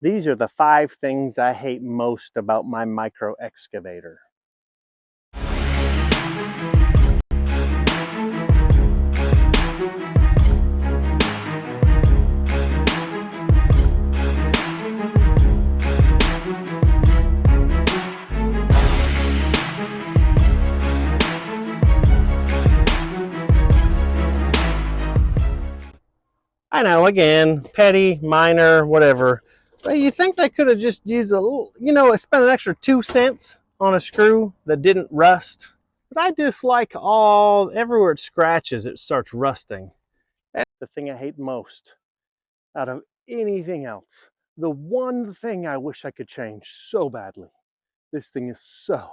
These are the 5 things I hate most about my micro excavator. I know, again, petty, minor, whatever. But you think they could have just used a little, spent an extra 2 cents on a screw that didn't rust. But I dislike everywhere it scratches, it starts rusting. That's the thing I hate most out of anything else. The one thing I wish I could change so badly. This thing is so